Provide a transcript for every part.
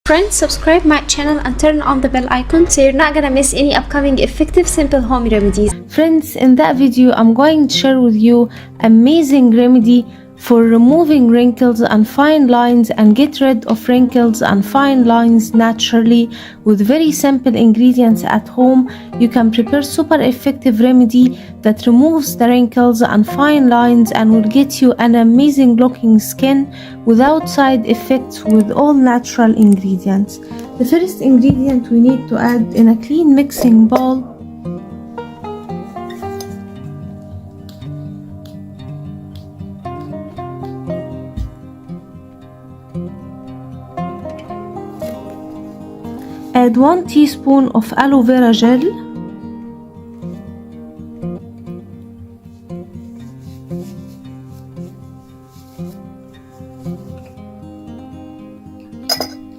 Friends, subscribe my channel and turn on the bell icon so you're not gonna miss any upcoming effective simple home remedies. Friends, in that video I'm going to share with you amazing remedy for removing wrinkles and fine lines and get rid of wrinkles and fine lines naturally with very simple ingredients at home. You can prepare super effective remedy that removes the wrinkles and fine lines and will get you an amazing looking skin without side effects with all natural ingredients. The first ingredient we need to add in a clean mixing bowl add 1 teaspoon of aloe vera gel,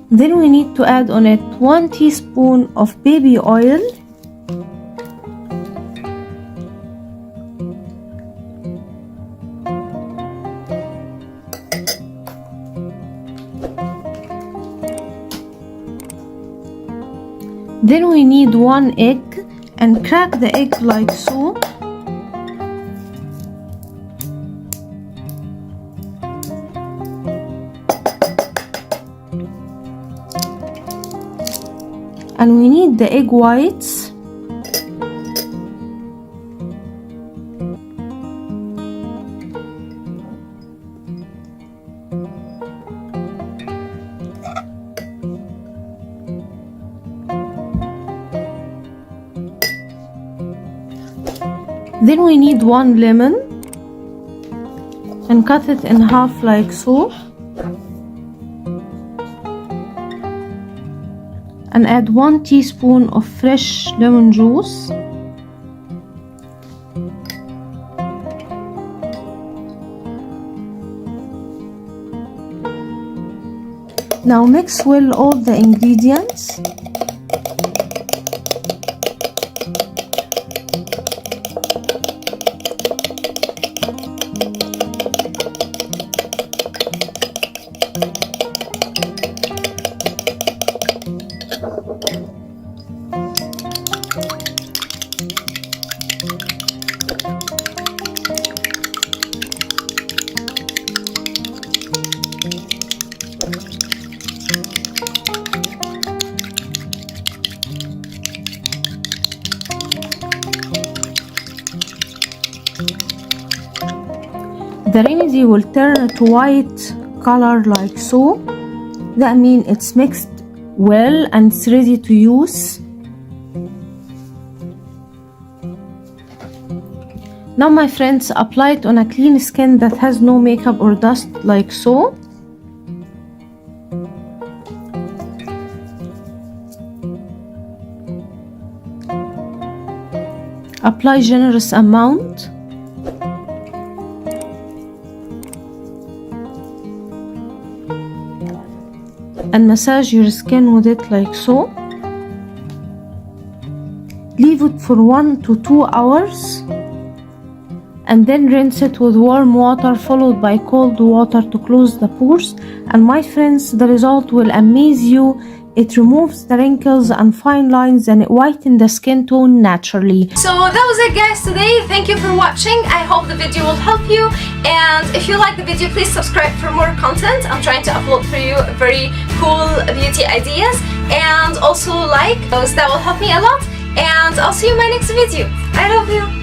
then we need to add on it 1 teaspoon of baby oil, then we need 1 egg and crack the egg like so. And we need the egg whites. Then we need 1 lemon and cut it in half like so, and add 1 teaspoon of fresh lemon juice, now mix well all the ingredients. The remedy will turn to white color like so. That means it's mixed well and it's ready to use. Now my friends, apply it on a clean skin that has no makeup or dust like so. Apply generous amount. And massage your skin with it like so. Leave it for 1 to 2 hours and then rinse it with warm water followed by cold water to close the pores. And my friends, the result will amaze you. It removes the wrinkles and fine lines and it whitens the skin tone naturally. So that was it guys today. Thank you for watching. I hope the video will help you. And if you like the video, please subscribe for more content. I'm trying to upload for you very cool beauty ideas. And also like those, that will help me a lot. And I'll see you in my next video. I love you.